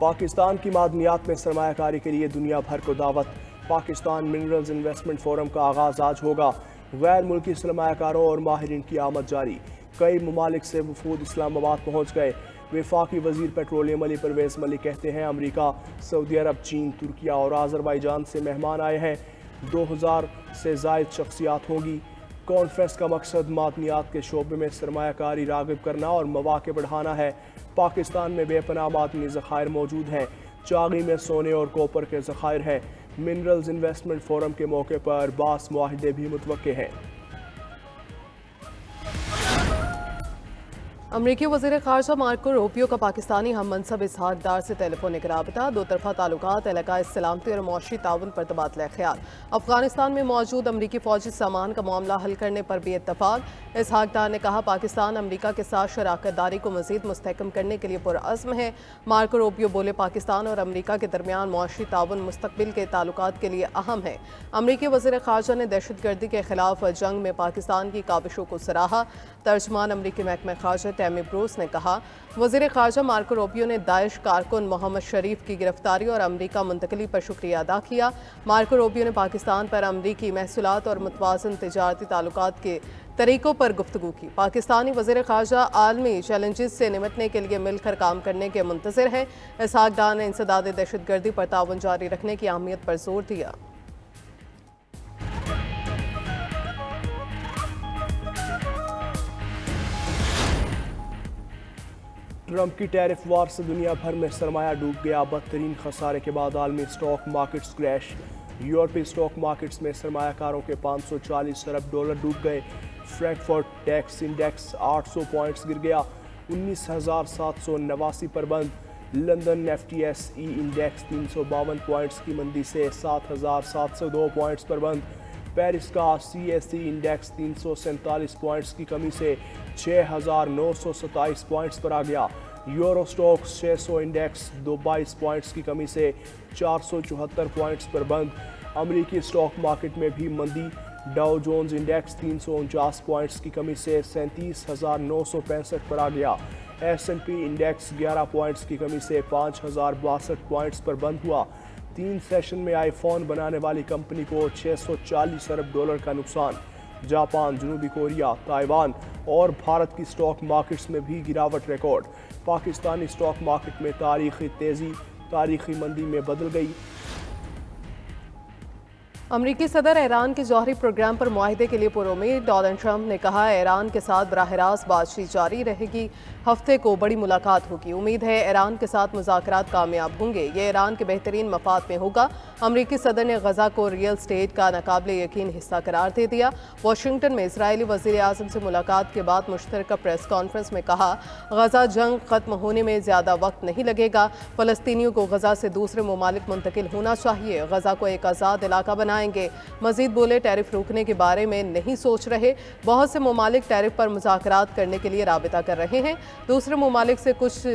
पाकिस्तान की मादनियात में सरमायाकारी के लिए दुनिया भर को दावत। पाकिस्तान मिनरल्स इन्वेस्टमेंट फोरम का आगाज आज होगा। गैर मुल्की सरमायाकारों और माहिरीन की आमद जारी। कई ममालिक से वफूद इस्लामाबाद पहुँच गए। वफाकी वजीर पेट्रोलियम अली परवेज मलिक कहते हैं अमरीका, सऊदी अरब, चीन, तुर्किया और आज़रबाईजान से मेहमान आए हैं। 2000 से ज़ायद शख्सियात होंगी। कॉन्फ्रेंस का मकसद मादनियात के शोबे में सरमायाकारी राग़िब करना और मौक़े बढ़ाना है। पाकिस्तान में बेपनाह मादनी ज़खायर मौजूद हैं। चागी में सोने और कॉपर के ज़खायर हैं। मिनरल्स इन्वेस्टमेंट फोरम के मौके पर बास मुआहदे भी मुतवक्के हैं। अमरीकी वज़ीर ख़ारजा मार्को रूबियो का पाकिस्तानी हम मनसब इसहाक डार से टेलीफोनिक राबता। दो तरफ़ा ताल्लुकात, इलाक़ाई सलामती और मुआशी ताउन पर तबादला ख्याल। अफ़गानिस्तान में मौजूद अमरीकी फ़ौजी सामान का मामला हल करने पर भी इत्तफ़ाक़। इसहाक डार ने कहा पाकिस्तान अमरीका के साथ शराकत दारी को मज़ीद मुस्तहकम करने के लिए पुरअज़्म है। मार्को रूबियो बोले पाकिस्तान और अमरीका के दरमियान मुआशी ताउन मुस्तक़बिल के ताल्लुकात के लिए अहम है। अमरीकी वज़ीर ख़ारजा ने दहशत गर्दी के खिलाफ जंग में पाकिस्तान की काविशों को सराहा। तर्जमान अमरीकी महकमा ख़ारजा टैमी ब्रूस ने कहा वज़ीर ख़ारजा मार्को रूबियो ने दाइश कारकुन मोहम्मद शरीफ की गिरफ्तारी और अमरीका मुंतकली पर शुक्रिया अदा किया। मार्को रूबियो ने पाकिस्तान पर अमरीकी महसूलात और मुतवाज़न तिजारती ताल्लुकात के तरीक़ों पर गुफ्तगू की। पाकिस्तानी वज़ीर ख़ारजा आलमी चैलेंजेस से निपटने के लिए मिलकर काम करने के मुंतज़िर है। इसहाक डार ने इंसदाद दहशत गर्दी पर ताउन जारी रखने की अहमियत पर जोर दिया। ट्रंप की टैरिफ वार से दुनिया भर में सरमाया डूब गया। बदतरीन खसारे के बाद आलमी स्टॉक मार्केट्स क्रैश। यूरोपीय स्टॉक मार्केट्स में सरमायाकारों के 540 अरब डॉलर डूब गए। फ्रैंकफर्ट टैक्स इंडेक्स 800 पॉइंट्स गिर गया, 19,789 पर बंद। लंदन FTSE इंडेक्स 352 पॉइंट्स की मंदी से 7,702 पॉइंट्स पर बंद। पेरिस का CAC इंडेक्स 347 पॉइंट्स की कमी से 6,927 पॉइंट्स पर आ गया। यूरो स्टॉक्स 600 इंडेक्स 22 पॉइंट्स की कमी से 474 पॉइंट्स पर बंद। अमरीकी स्टॉक मार्केट में भी मंदी। डाउ जोन्स इंडेक्स 349 पॉइंट्स की कमी से 37,965 पर आ गया। S&P इंडेक्स 11 पॉइंट्स की कमी से 5,062 पॉइंट्स पर बंद हुआ। 3 सेशन में आईफोन बनाने वाली कंपनी को 640 अरब डॉलर का नुकसान। जापान, जनूबी कोरिया, ताइवान और भारत की स्टॉक मार्केट्स में भी गिरावट रिकॉर्ड। पाकिस्तानी स्टॉक मार्केट में तारीखी तेज़ी तारीखी मंदी में बदल गई। अमरीकी सदर ईरान के जौहरी प्रोग्राम पर मुआहदे के लिए पुरुमीद। डोनाल्ड ट्रंप ने कहा ईरान के साथ बराह रास्त बातचीत जारी रहेगी। हफ्ते को बड़ी मुलाकात होगी। उम्मीद है ईरान के साथ मुज़ाकरात कामयाब होंगे। ये ईरान के बेहतरीन मफाद में होगा। अमरीकी सदर ने गजा को रियल स्टेट का नाकाबिले यकीन हिस्सा करार दे दिया। वाशिंगटन में इजरायली वज़ीर आज़म से मुलाकात के बाद मुश्तरका प्रेस कॉन्फ्रेंस में कहा गजा जंग ख़त्म होने में ज़्यादा वक्त नहीं लगेगा। फ़लस्तीनियों को गजा से दूसरे ममालिक मुंतकिल होना चाहिए। गजा को एक आज़ाद इलाका बनाएंगे। मजीद बोले टैरिफ रोकने के बारे में नहीं सोच रहे। बहुत से ममालिक टैरिफ पर मुज़ाकरात करने के लिए राबिता कर रहे हैं। दूसरे ममालिक से कुछ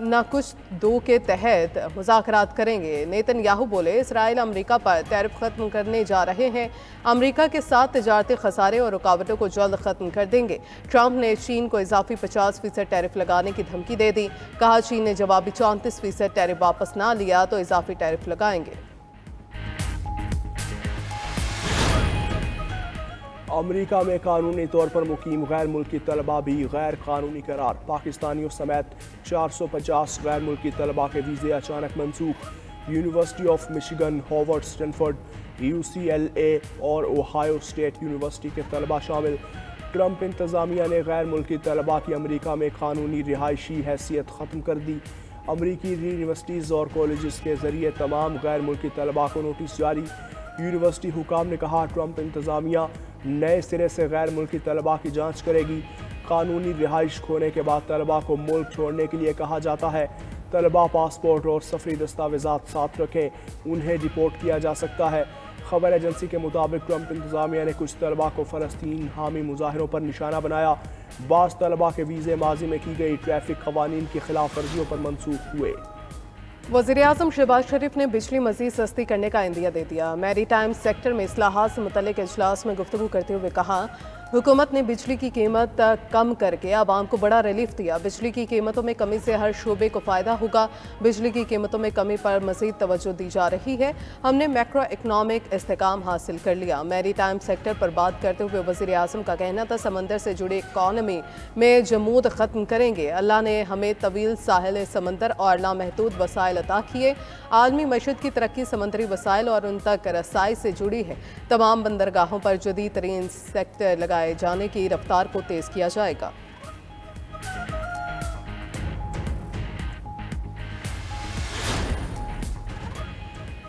न कुछ दो के तहत मुज़ाकरात करेंगे। नेतन्याहू बोले इसराइल अमरीका पर टैरिफ ख़त्म करने जा रहे हैं। अमरीका के साथ तिजारती खसारे और रुकावटों को जल्द ख़त्म कर देंगे। ट्रंप ने चीन को इजाफी 50% टैरिफ लगाने की धमकी दे दी। कहा चीन ने जवाबी 34% टैरिफ वापस ना लिया तो इजाफी टैरिफ लगाएंगे। अमरीका में कानूनी तौर पर मुकीम गैर मुल्की तलबा भी गैर कानूनी करार। पाकिस्तानियों समेत 450 गैर मुल्की तलबा के वीज़े अचानक मनसूख। University of Michigan, Howard, Stanford, UCLA और ओहायो स्टेट यूनिवर्सिटी के तलबा शामिल। ट्रंप इंतज़ामिया ने गैर मुल्की तलबा की अमरीका में कानूनी रिहायशी हैसियत ख़त्म कर दी। अमरीकी यूनिवर्सिटीज़ और कॉलेज़ के ज़रिए तमाम गैर मुल्की तलबा को नोटिस जारी। यूनिवर्सिटी हुकाम ने कहा ट्रंप इंतज़ामिया नए सिरे से गैर मुल्की तलबा की जांच करेगी। कानूनी रिहाइश खोने के बाद तलबा को मुल्क छोड़ने के लिए कहा जाता है। तलबा पासपोर्ट और सफरी दस्तावेज़ात साथ रखें, उन्हें रिपोर्ट किया जा सकता है। खबर एजेंसी के मुताबिक ट्रंप इंतज़ामिया ने कुछ तलबा को फ़लस्तीन हामी मुजाहिरों पर निशाना बनाया। बाज़ तलबा के वीज़े माजी में की गई ट्रैफिक क़वानीन की खिलाफ वर्जियों पर मनसूख हुए। वज़ीर आज़म शहबाज शरीफ ने बिजली मज़ीद सस्ती करने का इंदिया दे दिया। मैरी टाइम सेक्टर में इस्लाहात से मुतल्लिक़ इजलास में गुफ्तगू करते हुए कहा हुकूमत ने बिजली की कीमत कम करके आवाम को बड़ा रिलीफ दिया। बिजली की कीमतों में कमी से हर शोबे को फ़ायदा होगा। बिजली की कीमतों में कमी पर मज़ीद तवज्जो दी जा रही है। हमने मैक्रो इकनॉमिक इस्तेकाम हासिल कर लिया। मैरी टाइम सेक्टर पर बात करते हुए वज़ीर आज़म का कहना था, समंदर से जुड़ी इकॉनमी में जमूद ख़त्म करेंगे। अल्लाह ने हमें तवील साहिल समंदर और लामहदूद वसाइल अता किए। आलमी मईशत की तरक्की समंदरी वसाइल और उन तक रसाई से जुड़ी है। तमाम बंदरगाहों पर जदीद तरीन सेक्टर लगाए जाने की रफ्तार को तेज किया जाएगा।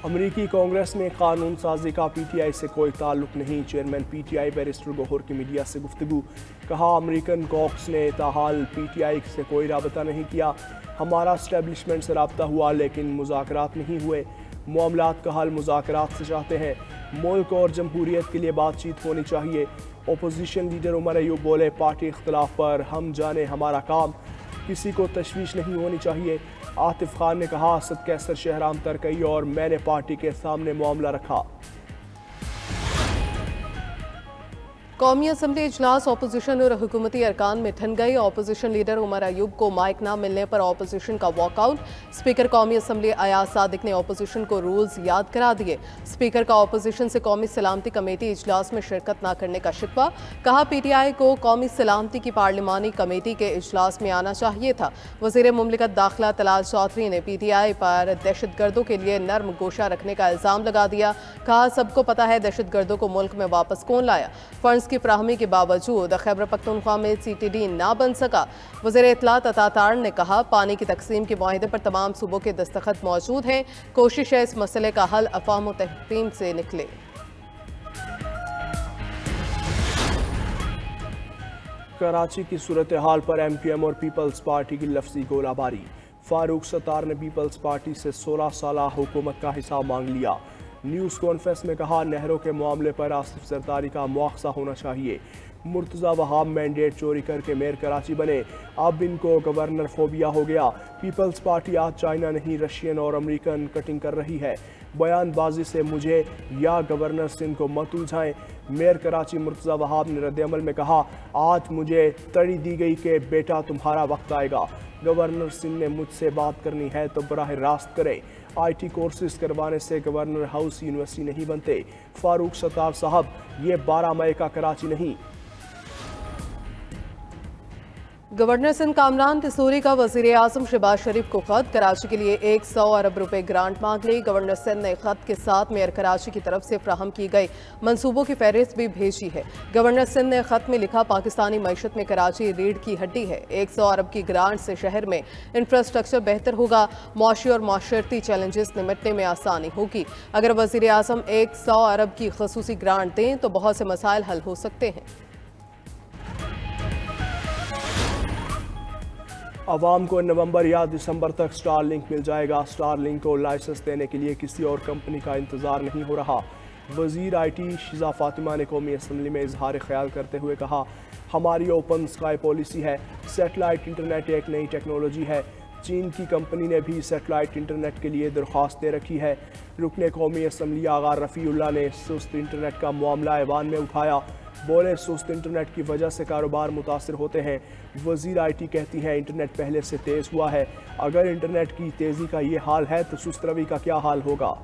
अमरीकी कांग्रेस में कानून साजी का पीटीआई से कोई ताल्लुक नहीं। चेयरमैन पीटीआई बैरिस्टर गौहर की मीडिया से गुफ्तगू। कहा, अमेरिकन कॉक्स ने ताहाल पीटीआई से कोई राबता नहीं किया। हमारा स्टैब्लिशमेंट से राब्ता हुआ लेकिन मुज़ाकरात नहीं हुए। मामलात का हल मुज़ाकरात से चाहते हैं। मुल्क और जमहूरियत के लिए बातचीत होनी चाहिए। ओपोजिशन लीडर उमर अयूब बोले, पार्टी इख्तलाफ पर हम जाने हमारा काम, किसी को तशवीश नहीं होनी चाहिए। आतिफ खान ने कहा, असद कैसर शहराम तरकई और मैंने पार्टी के सामने मामला रखा। कौमी असम्बली इजलास अपोजिशन और हुकूमती अरकान में ठन गई। अपोजिशन लीडर उमर अयूब को माइक न मिलने पर अपोजिशन का वॉकआउट। स्पीकर कौमी असम्बली अयाज सादिक ने अपोजिशन को रूल्स याद करा दिए। स्पीकर का अपोजिशन से कौमी सलामती कमेटी इजलास में शिरकत न करने का शिकवा। कहा, पीटीआई को कौमी सलामती की पार्लिमानी कमेटी के इजलास में आना चाहिए था। वज़ीर मुमलिकत दाखिला तलाल चौधरी ने पीटीआई पर दहशतगर्दों के लिए नर्म गोशा रखने का इल्ज़ाम लगा दिया। कहा, सबको पता है दहशतगर्दों को मुल्क में वापस कौन लाया। फंड्स की फ्राहमी के बावजूद खैबर पख्तूनख्वा में सीटीडी ना बन सका। वज़ीर इत्तलात अतातार ने कहा, पानी की तकसीम के मुआहदे पर तमाम सूबों के दस्तखत मौजूद हैं। कोशिश है इस मसले का हल अफ़ाम व तहकीम से निकले। कराची की सूरत हाल पर एमक्यूएम और पीपल्स पार्टी की लफ्जी गोलाबारी। फारूक सत्तार ने पीपल्स पार्टी से 16 साल हुकूमत का हिसाब मांग लिया। न्यूज़ कॉन्फ्रेंस में कहा, नहरों के मामले पर आसिफ जरदारी का मुआवजा होना चाहिए। मुर्तज़ा वहाब मैंडेट चोरी करके मेयर कराची बने, अब इनको गवर्नर फोबिया हो गया। पीपल्स पार्टी आज चाइना नहीं रशियन और अमेरिकन कटिंग कर रही है। बयानबाजी से मुझे या गवर्नर सिंध को मत उलझाएं। मेयर कराची मुर्तज़ा वहाब ने रद्द-ए-अमल में कहा, आज मुझे तड़ी दी गई कि बेटा तुम्हारा वक्त आएगा। गवर्नर सिंध ने मुझसे बात करनी है तो बराह रास्त करें। IT कोर्सेज करवाने से गवर्नर हाउस यूनिवर्सिटी नहीं बनते। फारूक सत्तार साहब, ये 12 मई का कराची नहीं। गवर्नर सिंध कामरान तिसूरी का वज़ीर आज़म शहबाज शरीफ को खत। कराची के लिए 100 अरब रुपए ग्रांट मांग ली। गवर्नर सिंध ने खत के साथ मेयर कराची की तरफ से फ्राहम की गई मंसूबों की फहरिस्त भी भेजी है। गवर्नर सिंध ने खत में लिखा, पाकिस्तानी मईशत में कराची रीढ़ की हड्डी है। 100 अरब की ग्रांट से शहर में इंफ्रास्ट्रक्चर बेहतर होगा। मुआशी और माशरती चैलेंजेस निपटने में आसानी होगी। अगर वज़ीर आज़म 100 अरब की खसूसी ग्रांट दें तो बहुत से मसाइल हल हो सकते हैं। आवाम को नवंबर या दिसंबर तक स्टारलिंक मिल जाएगा। स्टारलिंक को लाइसेंस देने के लिए किसी और कंपनी का इंतजार नहीं हो रहा। वज़ीर IT शिज़ा फातिमा ने कौमी असम्बली में इजहार ख्याल करते हुए कहा, हमारी ओपन स्काई पॉलिसी है। सैटेलाइट इंटरनेट एक नई टेक्नोलॉजी है। चीन की कंपनी ने भी सैटेलाइट इंटरनेट के लिए दरख्वास्त दे रखी है। रुकने कौमी असम्बली आगा रफ़ीउल्लाह ने सुस्त इंटरनेट का मामला ऐवान में उठाया। बोले, सुस्त इंटरनेट की वजह से कारोबार मुतासर होते हैं। वज़ीर IT कहती हैं, इंटरनेट पहले से तेज़ हुआ है। अगर इंटरनेट की तेज़ी का ये हाल है तो सुस्त रवि का क्या हाल होगा।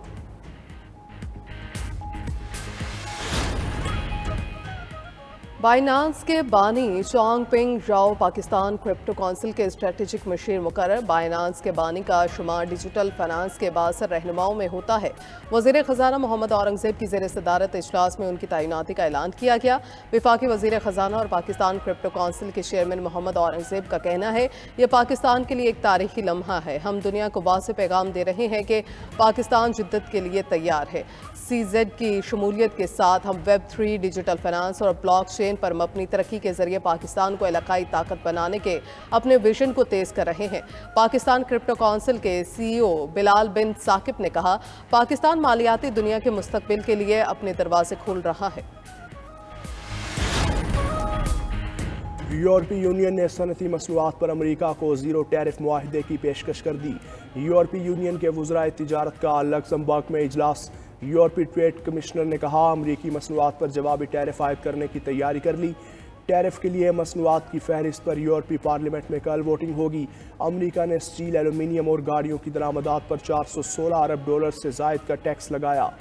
बाइनांस के बानी चोंगपिंग जाओ पाकिस्तान क्रिप्टो काउंसिल के स्ट्रेटेजिक मशीर मुकर्रर। बाइनांस के बानी का शुमार डिजिटल फाइनेंस के बासर रहनुमाओं में होता है। वज़ीर ख़जाना मोहम्मद औरंगज़ेब की ज़ेर सदारत इजलास में उनकी तैनाती का ऐलान किया गया। वफाकी वज़ीर ख़जाना और पाकिस्तान क्रिप्टो काउंसिल के चेयरमैन मोहम्मद औरंगज़ेब का कहना है, यह पाकिस्तान के लिए एक तारीखी लम्हा है। हम दुनिया को वाज़ेह पैगाम दे रहे हैं कि पाकिस्तान जिद्दत के लिए तैयार है। CZ की शमूलियत के साथ हम Web3, डिजिटल फाइनेंस और ब्लॉकचेन पर मबनी तरक्की के जरिए पाकिस्तान को इलाकाई ताकत बनाने के अपने विजन को तेज कर रहे हैं। पाकिस्तान क्रिप्टो काउंसिल के CEO बिलाल बिन साकिब ने कहा, पाकिस्तान मालियाती दुनिया के मुस्तकबिल के लिए अपने दरवाजे खोल रहा है। यूरोपीय यूनियन ने सनती मसनूआत पर अमेरिका को ज़ीरो टैरिफ मुआहदे की पेशकश कर दी। यूरोपीय यूनियन के वज़राए तिजारत का लक्समबर्ग में इजलास। यूरोपीय ट्रेड कमिश्नर ने कहा अमरीकी मसनूआत पर जवाबी टैरिफ आयद करने की तैयारी कर ली। टैरिफ के लिए मसनूआत की फहरिस्त पर यूरोपीय पार्लियामेंट में कल वोटिंग होगी। अमरीका ने स्टील, एल्यूमीनियम और गाड़ियों की दरामदात पर $416 अरब से जायद का टैक्स लगाया।